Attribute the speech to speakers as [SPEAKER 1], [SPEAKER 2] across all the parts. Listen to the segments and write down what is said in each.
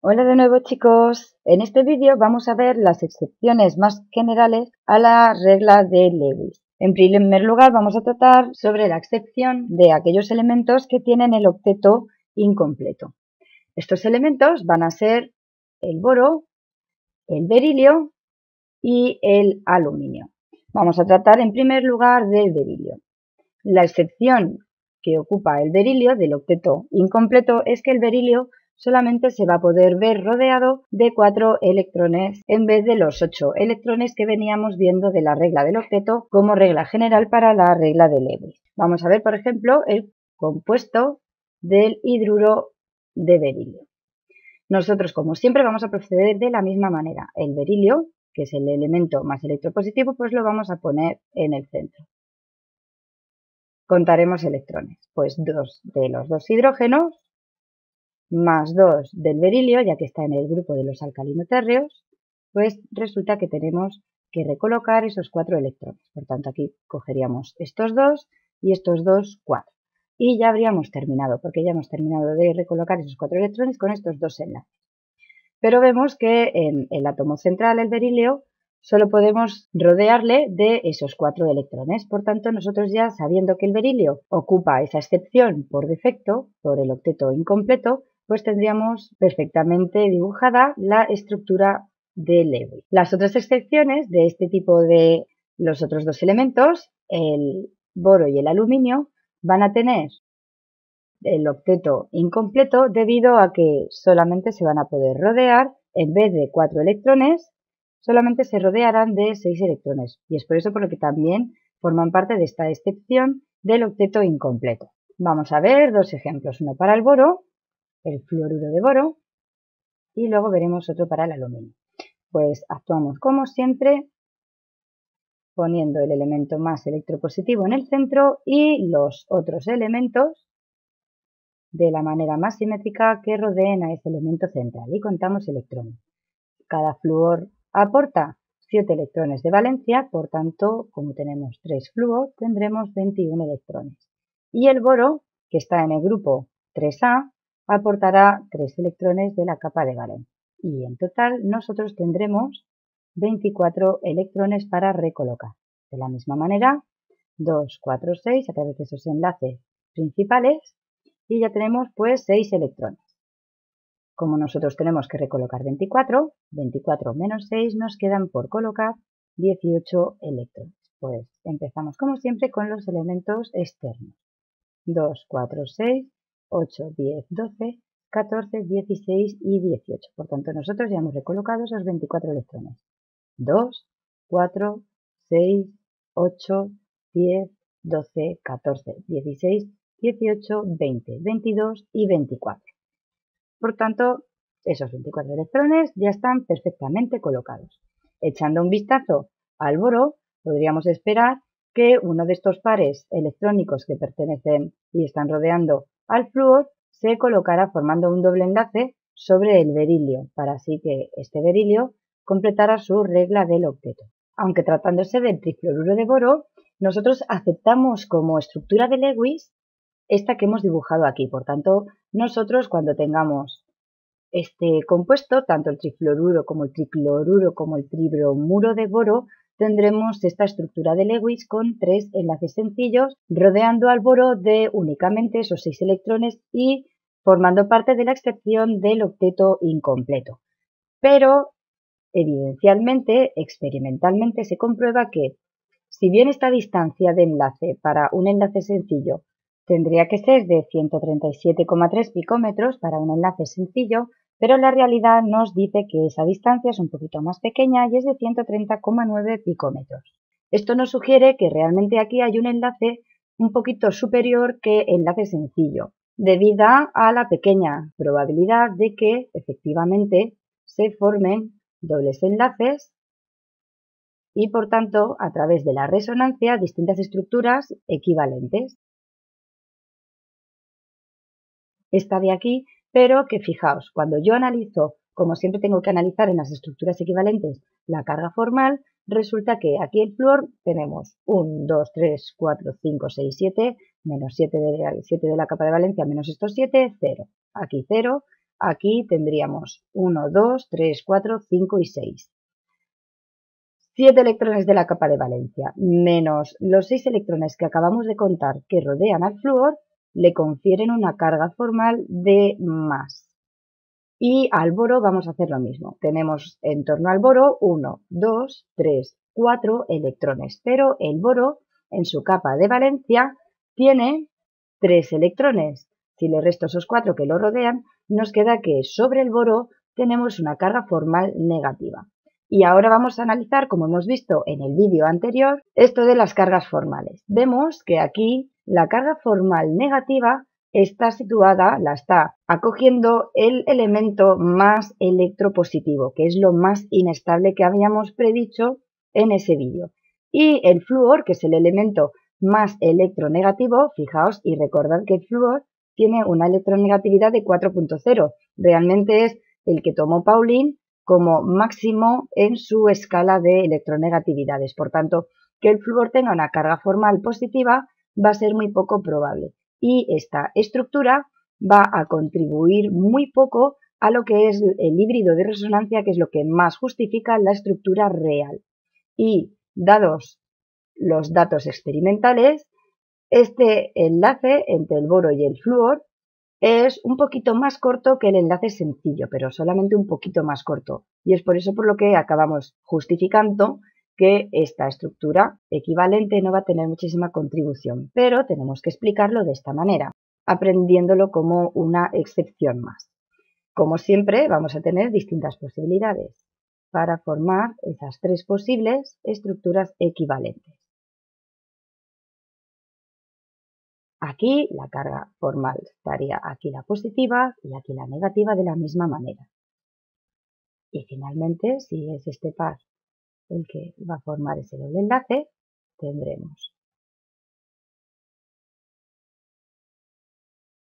[SPEAKER 1] Hola de nuevo chicos, en este vídeo vamos a ver las excepciones más generales a la regla de Lewis. En primer lugar vamos a tratar sobre la excepción de aquellos elementos que tienen el octeto incompleto. Estos elementos van a ser el boro, el berilio y el aluminio. Vamos a tratar en primer lugar del berilio. La excepción que ocupa el berilio del octeto incompleto es que el berilio solamente se va a poder ver rodeado de 4 electrones en vez de los 8 electrones que veníamos viendo de la regla del octeto como regla general para la regla de Lewis. Vamos a ver, por ejemplo, el compuesto del hidruro de berilio. Nosotros, como siempre, vamos a proceder de la misma manera. El berilio, que es el elemento más electropositivo, pues lo vamos a poner en el centro. Contaremos electrones, pues 2 de los 2 hidrógenos más 2 del berilio, ya que está en el grupo de los alcalinotérreos, pues resulta que tenemos que recolocar esos 4 electrones. Por tanto, aquí cogeríamos estos 2 y estos 2, 4. Y ya habríamos terminado, porque ya hemos terminado de recolocar esos 4 electrones con estos 2 enlaces. Pero vemos que en el átomo central, el berilio, solo podemos rodearle de esos 4 electrones. Por tanto, nosotros ya sabiendo que el berilio ocupa esa excepción por defecto, por el octeto incompleto, pues tendríamos perfectamente dibujada la estructura de Lewis. Las otras excepciones de este tipo de los otros 2 elementos, el boro y el aluminio, van a tener el octeto incompleto debido a que solamente se van a poder rodear, en vez de 4 electrones, solamente se rodearán de 6 electrones. Y es por eso por lo que también forman parte de esta excepción del octeto incompleto. Vamos a ver 2 ejemplos, uno para el boro, el fluoruro de boro, y luego veremos otro para el aluminio. Pues actuamos como siempre, poniendo el elemento más electropositivo en el centro y los otros elementos de la manera más simétrica que rodeen a ese elemento central y contamos electrones. Cada flúor aporta 7 electrones de valencia, por tanto, como tenemos 3 flúor, tendremos 21 electrones. Y el boro, que está en el grupo 3A, aportará 3 electrones de la capa de valencia. Y en total nosotros tendremos 24 electrones para recolocar. De la misma manera, 2, 4, 6 a través de esos enlaces principales y ya tenemos pues 6 electrones. Como nosotros tenemos que recolocar 24, 24 menos 6 nos quedan por colocar 18 electrones. Pues empezamos como siempre con los elementos externos. 2, 4, 6, 8, 10, 12, 14, 16 y 18. Por tanto, nosotros ya hemos recolocado esos 24 electrones. 2, 4, 6, 8, 10, 12, 14, 16, 18, 20, 22 y 24. Por tanto, esos 24 electrones ya están perfectamente colocados. Echando un vistazo al boro, podríamos esperar que uno de estos pares electrónicos que pertenecen y están rodeando al flúor se colocara formando un doble enlace sobre el berilio, para así que este berilio completara su regla del octeto. Aunque tratándose del trifluoruro de boro, nosotros aceptamos como estructura de Lewis esta que hemos dibujado aquí. Por tanto, nosotros cuando tengamos este compuesto, tanto el trifluoruro como el tricloruro como el tribromuro de boro, tendremos esta estructura de Lewis con 3 enlaces sencillos rodeando al boro de únicamente esos 6 electrones y formando parte de la excepción del octeto incompleto. Pero evidencialmente, experimentalmente, se comprueba que si bien esta distancia de enlace para un enlace sencillo tendría que ser de 137,3 picómetros para un enlace sencillo, pero la realidad nos dice que esa distancia es un poquito más pequeña y es de 130,9 picómetros. Esto nos sugiere que realmente aquí hay un enlace un poquito superior que enlace sencillo, debido a la pequeña probabilidad de que efectivamente se formen dobles enlaces y por tanto a través de la resonancia distintas estructuras equivalentes. Esta de aquí, pero que fijaos, cuando yo analizo, como siempre tengo que analizar en las estructuras equivalentes la carga formal, resulta que aquí el flúor tenemos 1, 2, 3, 4, 5, 6, 7, menos 7 de la capa de valencia, menos estos 7, 0. Aquí 0, aquí tendríamos 1, 2, 3, 4, 5 y 6. 7 electrones de la capa de valencia menos los 6 electrones que acabamos de contar que rodean al flúor le confieren una carga formal de más. Y al boro vamos a hacer lo mismo. Tenemos en torno al boro 1, 2, 3, 4 electrones, pero el boro en su capa de valencia tiene 3 electrones. Si le resto esos 4 que lo rodean, nos queda que sobre el boro tenemos una carga formal negativa. Y ahora vamos a analizar, como hemos visto en el vídeo anterior, esto de las cargas formales. Vemos que aquí la carga formal negativa está situada, la está acogiendo el elemento más electropositivo, que es lo más inestable que habíamos predicho en ese vídeo. Y el flúor, que es el elemento más electronegativo, fijaos y recordad que el flúor tiene una electronegatividad de 4.0. Realmente es el que tomó Pauling como máximo en su escala de electronegatividades. Por tanto, que el flúor tenga una carga formal positiva va a ser muy poco probable. Y esta estructura va a contribuir muy poco a lo que es el híbrido de resonancia, que es lo que más justifica la estructura real. Y dados los datos experimentales, este enlace entre el boro y el flúor es un poquito más corto que el enlace sencillo, pero solamente un poquito más corto. Y es por eso por lo que acabamos justificando que esta estructura equivalente no va a tener muchísima contribución, pero tenemos que explicarlo de esta manera, aprendiéndolo como una excepción más. Como siempre, vamos a tener distintas posibilidades para formar esas 3 posibles estructuras equivalentes. Aquí la carga formal estaría aquí la positiva y aquí la negativa de la misma manera. Y finalmente, si es este par el que va a formar ese doble enlace, tendremos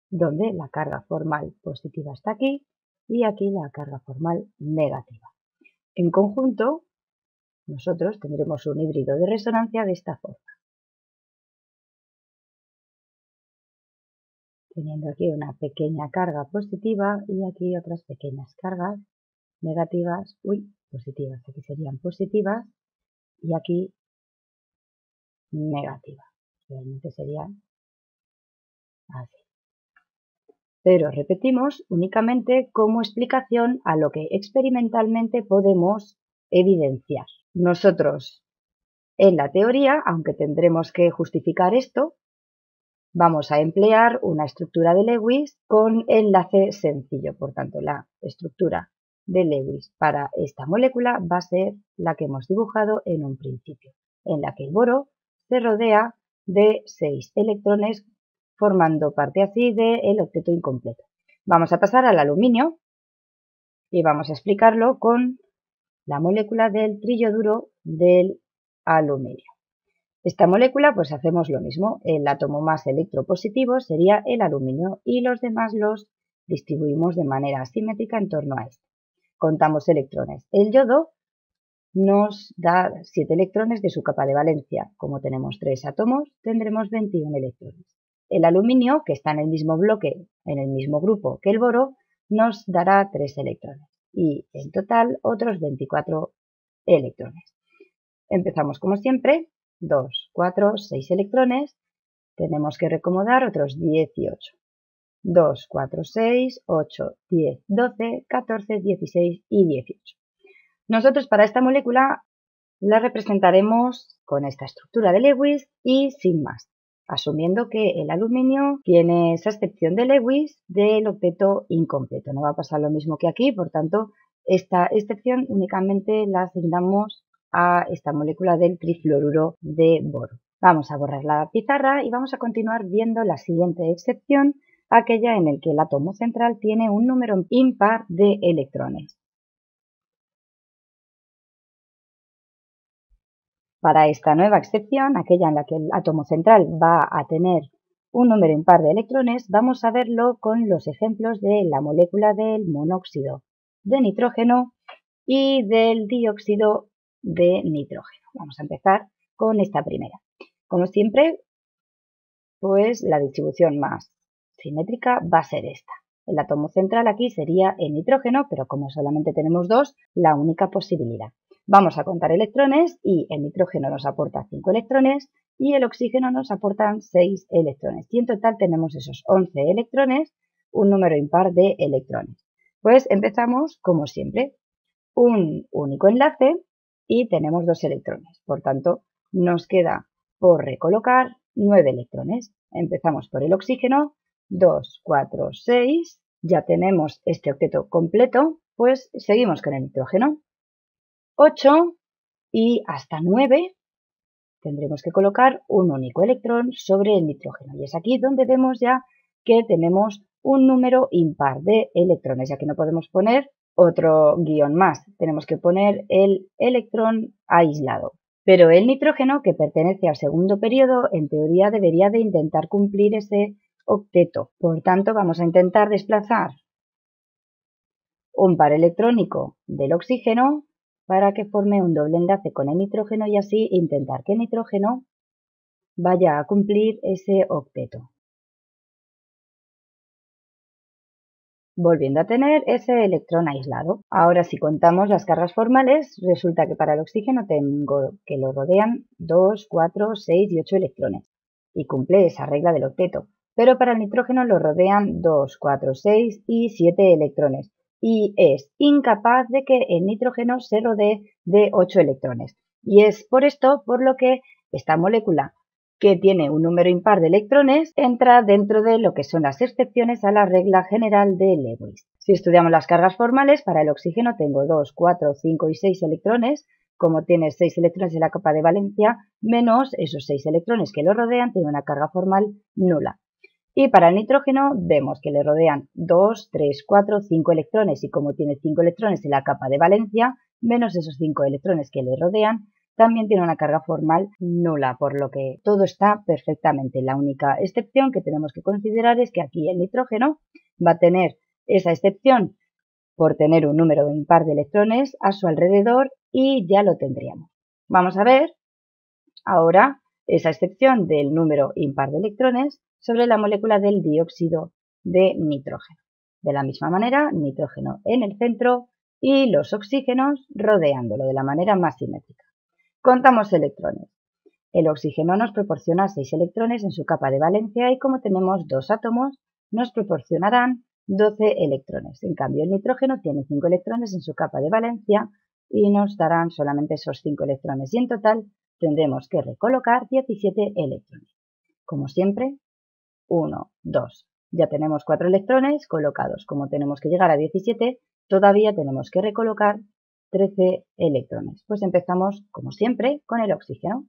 [SPEAKER 1] donde la carga formal positiva está aquí y aquí la carga formal negativa. En conjunto, nosotros tendremos un híbrido de resonancia de esta forma. Teniendo aquí una pequeña carga positiva y aquí otras pequeñas cargas negativas, positivas, aquí serían positivas y aquí negativas, realmente serían así. Pero repetimos únicamente como explicación a lo que experimentalmente podemos evidenciar. Nosotros en la teoría, aunque tendremos que justificar esto, vamos a emplear una estructura de Lewis con enlace sencillo. Por tanto, la estructura de Lewis para esta molécula va a ser la que hemos dibujado en un principio, en la que el boro se rodea de 6 electrones formando parte así del octeto incompleto. Vamos a pasar al aluminio y vamos a explicarlo con la molécula del triyoduro del aluminio. Esta molécula, pues hacemos lo mismo. El átomo más electropositivo sería el aluminio y los demás los distribuimos de manera asimétrica en torno a este. Contamos electrones. El yodo nos da 7 electrones de su capa de valencia. Como tenemos 3 átomos, tendremos 21 electrones. El aluminio, que está en el mismo bloque, en el mismo grupo que el boro, nos dará 3 electrones. Y en total otros 24 electrones. Empezamos como siempre. 2, 4, 6 electrones, tenemos que recomodar otros 18. 2, 4, 6, 8, 10, 12, 14, 16 y 18. Nosotros para esta molécula la representaremos con esta estructura de Lewis y sin más, asumiendo que el aluminio tiene esa excepción de Lewis del octeto incompleto. No va a pasar lo mismo que aquí, por tanto, esta excepción únicamente la asignamos a esta molécula del trifluoruro de boro. Vamos a borrar la pizarra y vamos a continuar viendo la siguiente excepción, aquella en la que el átomo central tiene un número impar de electrones. Para esta nueva excepción, aquella en la que el átomo central va a tener un número impar de electrones, vamos a verlo con los ejemplos de la molécula del monóxido de nitrógeno y del dióxido de nitrógeno. Vamos a empezar con esta primera. Como siempre, pues la distribución más simétrica va a ser esta. El átomo central aquí sería el nitrógeno, pero como solamente tenemos dos, la única posibilidad. Vamos a contar electrones y el nitrógeno nos aporta 5 electrones y el oxígeno nos aportan 6 electrones. Y en total tenemos esos 11 electrones, un número impar de electrones. Pues empezamos como siempre, un único enlace y tenemos 2 electrones. Por tanto, nos queda por recolocar 9 electrones. Empezamos por el oxígeno, 2, 4, 6. Ya tenemos este octeto completo, pues seguimos con el nitrógeno. 8 y hasta 9 tendremos que colocar un único electrón sobre el nitrógeno. Y es aquí donde vemos ya que tenemos un número impar de electrones, ya que no podemos poner otro guión más. Tenemos que poner el electrón aislado. Pero el nitrógeno, que pertenece al segundo periodo, en teoría debería de intentar cumplir ese octeto. Por tanto, vamos a intentar desplazar un par electrónico del oxígeno para que forme un doble enlace con el nitrógeno y así intentar que el nitrógeno vaya a cumplir ese octeto, volviendo a tener ese electrón aislado. Ahora, si contamos las cargas formales, resulta que para el oxígeno tengo que lo rodean 2, 4, 6 y 8 electrones y cumple esa regla del octeto. Pero para el nitrógeno lo rodean 2, 4, 6 y 7 electrones y es incapaz de que el nitrógeno se rodee de 8 electrones. Y es por esto por lo que esta molécula, que tiene un número impar de electrones, entra dentro de lo que son las excepciones a la regla general de Lewis. Si estudiamos las cargas formales, para el oxígeno tengo 2, 4, 5 y 6 electrones. Como tiene 6 electrones en la capa de valencia, menos esos 6 electrones que lo rodean, tiene una carga formal nula. Y para el nitrógeno vemos que le rodean 2, 3, 4, 5 electrones y como tiene 5 electrones en la capa de valencia, menos esos 5 electrones que le rodean, también tiene una carga formal nula, por lo que todo está perfectamente. La única excepción que tenemos que considerar es que aquí el nitrógeno va a tener esa excepción por tener un número impar de electrones a su alrededor y ya lo tendríamos. Vamos a ver ahora esa excepción del número impar de electrones sobre la molécula del dióxido de nitrógeno. De la misma manera, nitrógeno en el centro y los oxígenos rodeándolo de la manera más simétrica. Contamos electrones. El oxígeno nos proporciona 6 electrones en su capa de valencia y como tenemos dos átomos, nos proporcionarán 12 electrones. En cambio, el nitrógeno tiene 5 electrones en su capa de valencia y nos darán solamente esos 5 electrones y en total tendremos que recolocar 17 electrones. Como siempre, 1, 2. Ya tenemos 4 electrones colocados. Como tenemos que llegar a 17, todavía tenemos que recolocar 13 electrones. Pues empezamos, como siempre, con el oxígeno.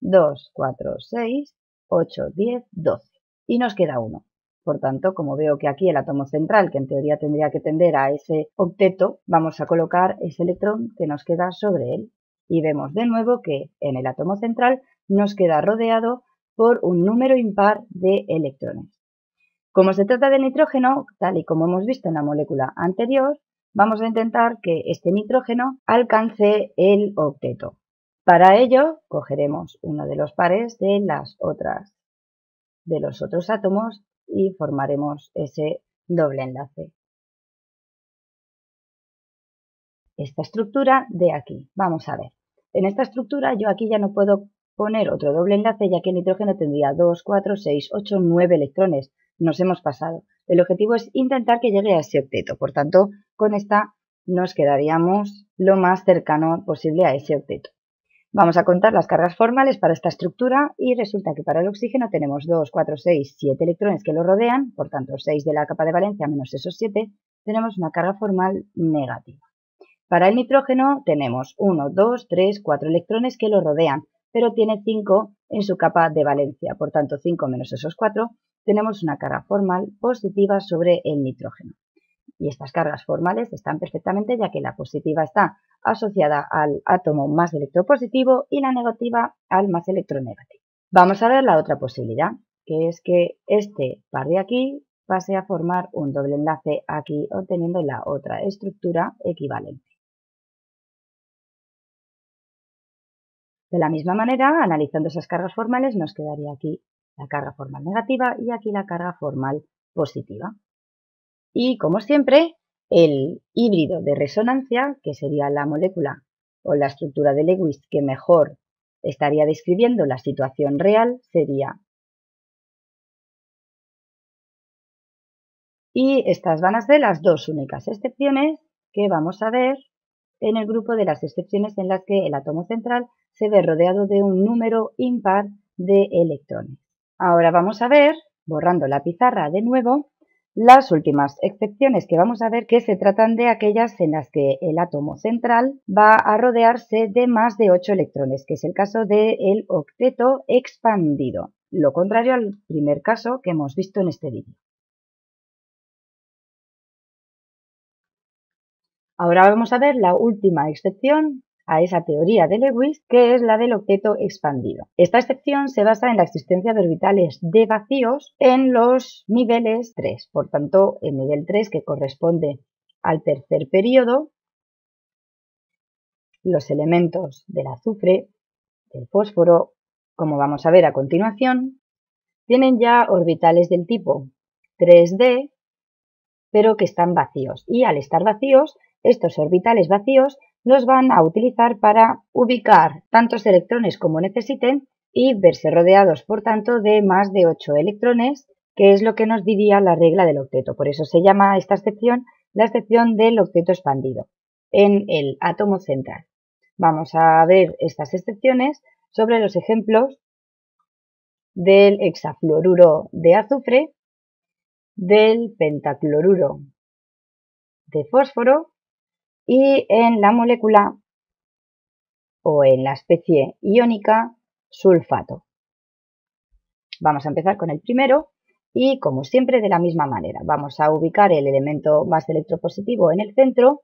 [SPEAKER 1] 2, 4, 6, 8, 10, 12. Y nos queda 1. Por tanto, como veo que aquí el átomo central, que en teoría tendría que tender a ese octeto, vamos a colocar ese electrón que nos queda sobre él. Y vemos de nuevo que en el átomo central nos queda rodeado por un número impar de electrones. Como se trata de nitrógeno, tal y como hemos visto en la molécula anterior, vamos a intentar que este nitrógeno alcance el octeto. Para ello, cogeremos uno de los pares de los otros átomos y formaremos ese doble enlace. Esta estructura de aquí, vamos a ver. En esta estructura yo aquí ya no puedo poner otro doble enlace ya que el nitrógeno tendría 2, 4, 6, 8, 9 electrones. Nos hemos pasado. El objetivo es intentar que llegue a ese octeto. Por tanto, con esta nos quedaríamos lo más cercano posible a ese octeto. Vamos a contar las cargas formales para esta estructura y resulta que para el oxígeno tenemos 2, 4, 6, 7 electrones que lo rodean, por tanto 6 de la capa de valencia menos esos 7, tenemos una carga formal negativa. Para el nitrógeno tenemos 1, 2, 3, 4 electrones que lo rodean, pero tiene 5 en su capa de valencia, por tanto 5 menos esos 4, tenemos una carga formal positiva sobre el nitrógeno. Y estas cargas formales están perfectamente ya que la positiva está asociada al átomo más electropositivo y la negativa al más electronegativo. Vamos a ver la otra posibilidad, que es que este par de aquí pase a formar un doble enlace aquí obteniendo la otra estructura equivalente. De la misma manera, analizando esas cargas formales, nos quedaría aquí la carga formal negativa y aquí la carga formal positiva. Y como siempre, el híbrido de resonancia, que sería la molécula o la estructura de Lewis que mejor estaría describiendo la situación real, sería. Y estas van a ser las dos únicas excepciones que vamos a ver en el grupo de las excepciones en las que el átomo central se ve rodeado de un número impar de electrones. Ahora vamos a ver, borrando la pizarra de nuevo, las últimas excepciones que vamos a ver, que se tratan de aquellas en las que el átomo central va a rodearse de más de 8 electrones, que es el caso del octeto expandido, lo contrario al primer caso que hemos visto en este vídeo. Ahora vamos a ver la última excepción a esa teoría de Lewis, que es la del octeto expandido. Esta excepción se basa en la existencia de orbitales de vacíos en los niveles 3. Por tanto, el nivel 3, que corresponde al tercer periodo, los elementos del azufre, del fósforo, como vamos a ver a continuación, tienen ya orbitales del tipo 3D, pero que están vacíos. Y al estar vacíos, estos orbitales vacíos los van a utilizar para ubicar tantos electrones como necesiten y verse rodeados, por tanto, de más de 8 electrones, que es lo que nos diría la regla del octeto. Por eso se llama esta excepción la excepción del octeto expandido en el átomo central. Vamos a ver estas excepciones sobre los ejemplos del hexafluoruro de azufre, del pentacloruro de fósforo y en la molécula o en la especie iónica sulfato. Vamos a empezar con el primero y, como siempre, de la misma manera. Vamos a ubicar el elemento más electropositivo en el centro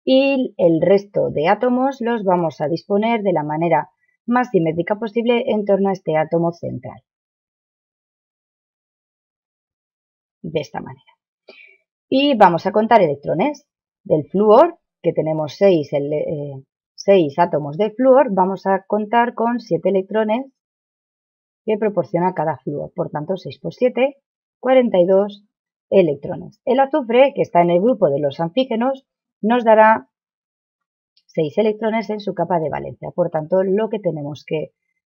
[SPEAKER 1] y el resto de átomos los vamos a disponer de la manera más simétrica posible en torno a este átomo central. De esta manera. Y vamos a contar electrones del flúor, que tenemos 6 átomos de flúor, vamos a contar con 7 electrones que proporciona cada flúor. Por tanto, 6 por 7, 42 electrones. El azufre, que está en el grupo de los anfígenos, nos dará 6 electrones en su capa de valencia. Por tanto, lo que tenemos que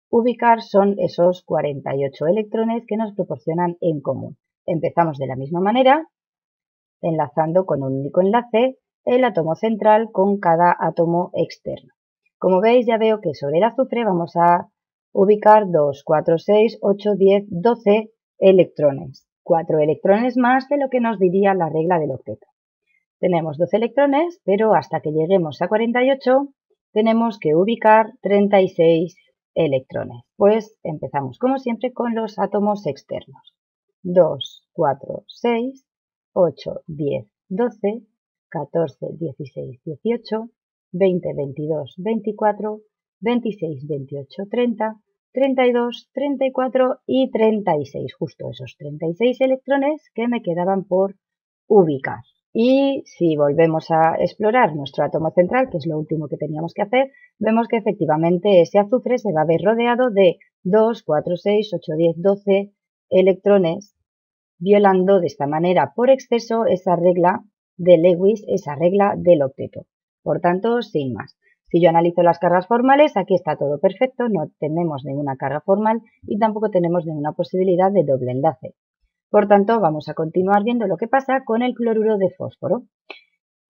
[SPEAKER 1] ubicar son esos 48 electrones que nos proporcionan en común. Empezamos de la misma manera, enlazando con un único enlace el átomo central con cada átomo externo. Como veis, ya veo que sobre el azufre vamos a ubicar 2, 4, 6, 8, 10, 12 electrones. 4 electrones más de lo que nos diría la regla del octeto. Tenemos 12 electrones, pero hasta que lleguemos a 48 tenemos que ubicar 36 electrones. Pues empezamos como siempre con los átomos externos. 2, 4, 6, 8, 10, 12, 14, 16, 18, 20, 22, 24, 26, 28, 30, 32, 34 y 36, justo esos 36 electrones que me quedaban por ubicar. Y si volvemos a explorar nuestro átomo central, que es lo último que teníamos que hacer, vemos que efectivamente ese azufre se va a ver rodeado de 2, 4, 6, 8, 10, 12 electrones, violando de esta manera por exceso esa regla de Lewis, esa regla del octeto. Por tanto, sin más. Si yo analizo las cargas formales, aquí está todo perfecto, no tenemos ninguna carga formal y tampoco tenemos ninguna posibilidad de doble enlace. Por tanto, vamos a continuar viendo lo que pasa con el cloruro de fósforo.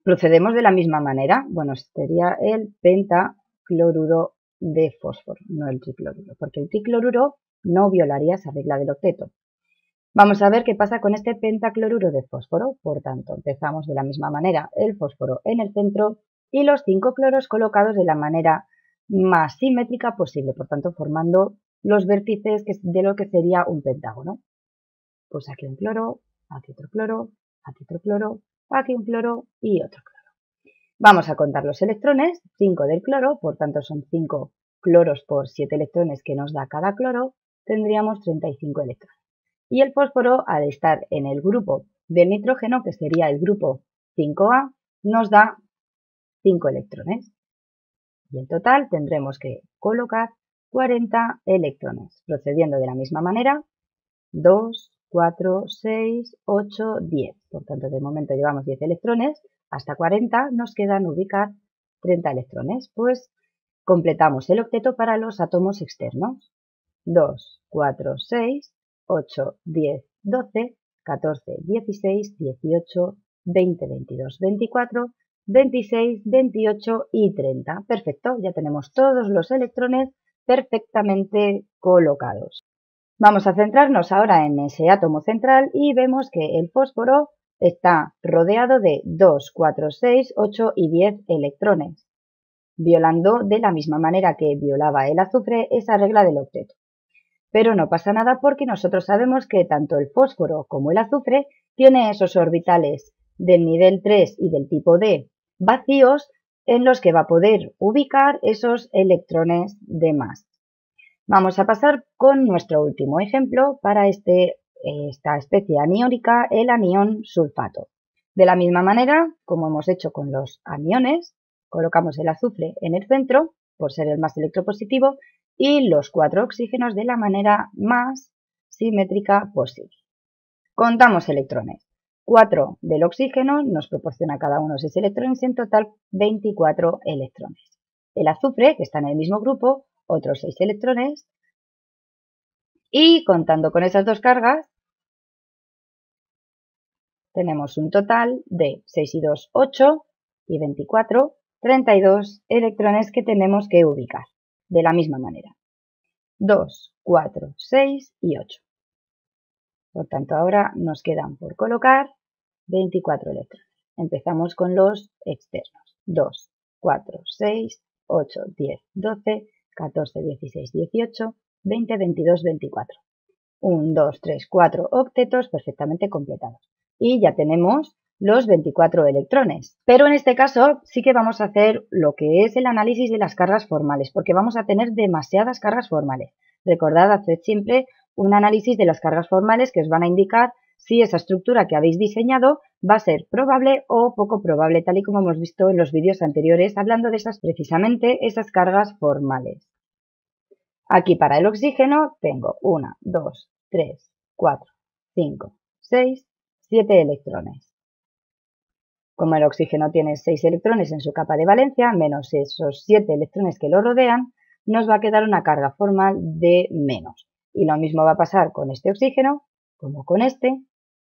[SPEAKER 1] Procedemos de la misma manera. Bueno, sería el pentacloruro de fósforo, no el tricloruro, porque el tricloruro no violaría esa regla del octeto. Vamos a ver qué pasa con este pentacloruro de fósforo. Por tanto, empezamos de la misma manera, el fósforo en el centro y los 5 cloros colocados de la manera más simétrica posible, por tanto, formando los vértices de lo que sería un pentágono. Pues aquí un cloro, aquí otro cloro, aquí otro cloro, aquí un cloro y otro cloro. Vamos a contar los electrones, 5 del cloro, por tanto son 5 cloros por 7 electrones que nos da cada cloro, tendríamos 35 electrones. Y el fósforo, al estar en el grupo del nitrógeno, que sería el grupo 5A, nos da 5 electrones. Y en total tendremos que colocar 40 electrones, procediendo de la misma manera, 2, 4, 6, 8, 10. Por tanto, de momento llevamos 10 electrones, hasta 40 nos quedan ubicar 30 electrones. Pues completamos el octeto para los átomos externos. 2, 4, 6, 8, 10, 12, 14, 16, 18, 20, 22, 24, 26, 28 y 30. Perfecto, ya tenemos todos los electrones perfectamente colocados. Vamos a centrarnos ahora en ese átomo central y vemos que el fósforo está rodeado de 2, 4, 6, 8 y 10 electrones, violando de la misma manera que violaba el azufre esa regla del octeto. Pero no pasa nada porque nosotros sabemos que tanto el fósforo como el azufre tiene esos orbitales del nivel 3 y del tipo D vacíos en los que va a poder ubicar esos electrones de más. Vamos a pasar con nuestro último ejemplo para esta especie aniónica, el anión sulfato. De la misma manera, como hemos hecho con los aniones, colocamos el azufre en el centro, por ser el más electropositivo, y los 4 oxígenos de la manera más simétrica posible. Contamos electrones. 4 del oxígeno nos proporciona cada uno 6 electrones, en total 24 electrones. El azufre, que está en el mismo grupo, otros 6 electrones. Y contando con esas dos cargas, tenemos un total de 6 y 2, 8 y 24, 32 electrones que tenemos que ubicar. De la misma manera. 2, 4, 6 y 8. Por tanto, ahora nos quedan por colocar 24 electrones. Empezamos con los externos. 2, 4, 6, 8, 10, 12, 14, 16, 18, 20, 22, 24. 1, 2, 3, 4 octetos perfectamente completados. Y ya tenemos los 24 electrones. Pero en este caso sí que vamos a hacer lo que es el análisis de las cargas formales, porque vamos a tener demasiadas cargas formales. Recordad, haced siempre un análisis de las cargas formales que os van a indicar si esa estructura que habéis diseñado va a ser probable o poco probable, tal y como hemos visto en los vídeos anteriores, hablando de precisamente esas cargas formales. Aquí para el oxígeno tengo 1, 2, 3, 4, 5, 6, 7 electrones. Como el oxígeno tiene 6 electrones en su capa de valencia, menos esos 7 electrones que lo rodean, nos va a quedar una carga formal de menos. Y lo mismo va a pasar con este oxígeno, como con este,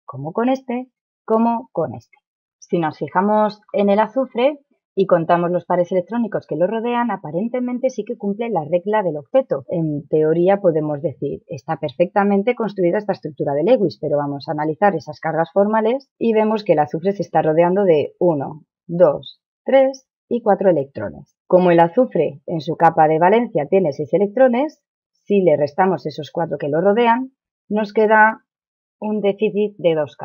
[SPEAKER 1] como con este, como con este. Si nos fijamos en el azufre y contamos los pares electrónicos que lo rodean, aparentemente sí que cumple la regla del octeto. En teoría podemos decir, está perfectamente construida esta estructura de Lewis, pero vamos a analizar esas cargas formales y vemos que el azufre se está rodeando de 1, 2, 3 y 4 electrones. Como el azufre en su capa de valencia tiene 6 electrones, si le restamos esos 4 que lo rodean, nos queda un déficit de 2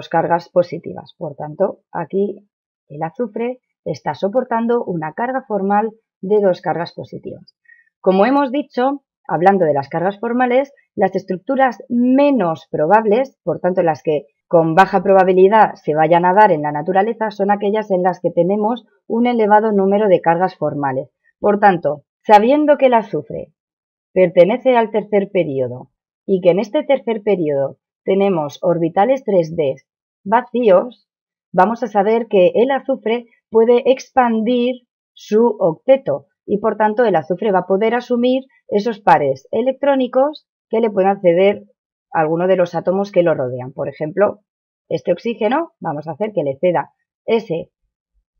[SPEAKER 1] cargas positivas. Por tanto, aquí el azufre está soportando una carga formal de 2 cargas positivas. Como hemos dicho, hablando de las cargas formales, las estructuras menos probables, por tanto las que con baja probabilidad se vayan a dar en la naturaleza, son aquellas en las que tenemos un elevado número de cargas formales. Por tanto, sabiendo que el azufre pertenece al tercer período y que en este tercer período tenemos orbitales 3D vacíos, vamos a saber que el azufre puede expandir su octeto y por tanto el azufre va a poder asumir esos pares electrónicos que le puedan ceder a alguno de los átomos que lo rodean. Por ejemplo, este oxígeno, vamos a hacer que le ceda ese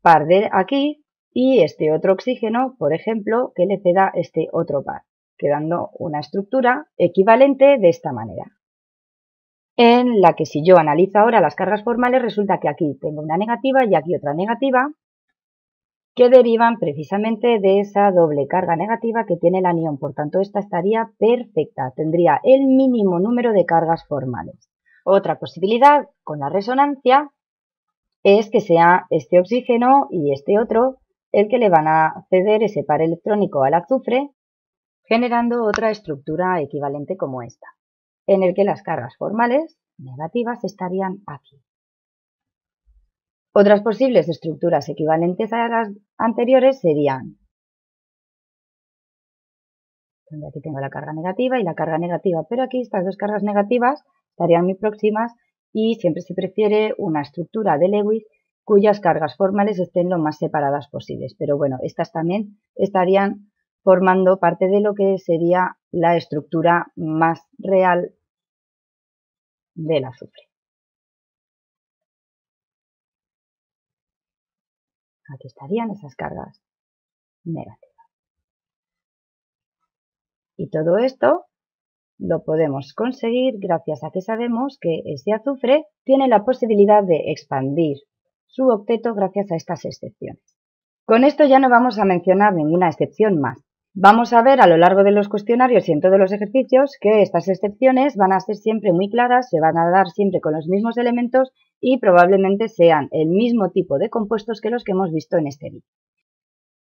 [SPEAKER 1] par de aquí y este otro oxígeno, por ejemplo, que le ceda este otro par, quedando una estructura equivalente de esta manera, en la que si yo analizo ahora las cargas formales, resulta que aquí tengo una negativa y aquí otra negativa, que derivan precisamente de esa doble carga negativa que tiene el anión. Por tanto, esta estaría perfecta, tendría el mínimo número de cargas formales. Otra posibilidad con la resonancia es que sea este oxígeno y este otro el que le van a ceder ese par electrónico al azufre, generando otra estructura equivalente como esta, en el que las cargas formales negativas estarían aquí. Otras posibles estructuras equivalentes a las anteriores serían donde aquí tengo la carga negativa y la carga negativa, pero aquí estas dos cargas negativas estarían muy próximas y siempre se prefiere una estructura de Lewis cuyas cargas formales estén lo más separadas posibles. Pero bueno, estas también estarían formando parte de lo que sería la estructura más real del azufre. Aquí estarían esas cargas negativas. Y todo esto lo podemos conseguir gracias a que sabemos que este azufre tiene la posibilidad de expandir su octeto gracias a estas excepciones. Con esto ya no vamos a mencionar ninguna excepción más. Vamos a ver a lo largo de los cuestionarios y en todos los ejercicios que estas excepciones van a ser siempre muy claras, se van a dar siempre con los mismos elementos y probablemente sean el mismo tipo de compuestos que los que hemos visto en este vídeo.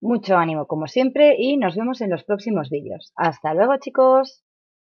[SPEAKER 1] Mucho ánimo como siempre y nos vemos en los próximos vídeos. ¡Hasta luego, chicos!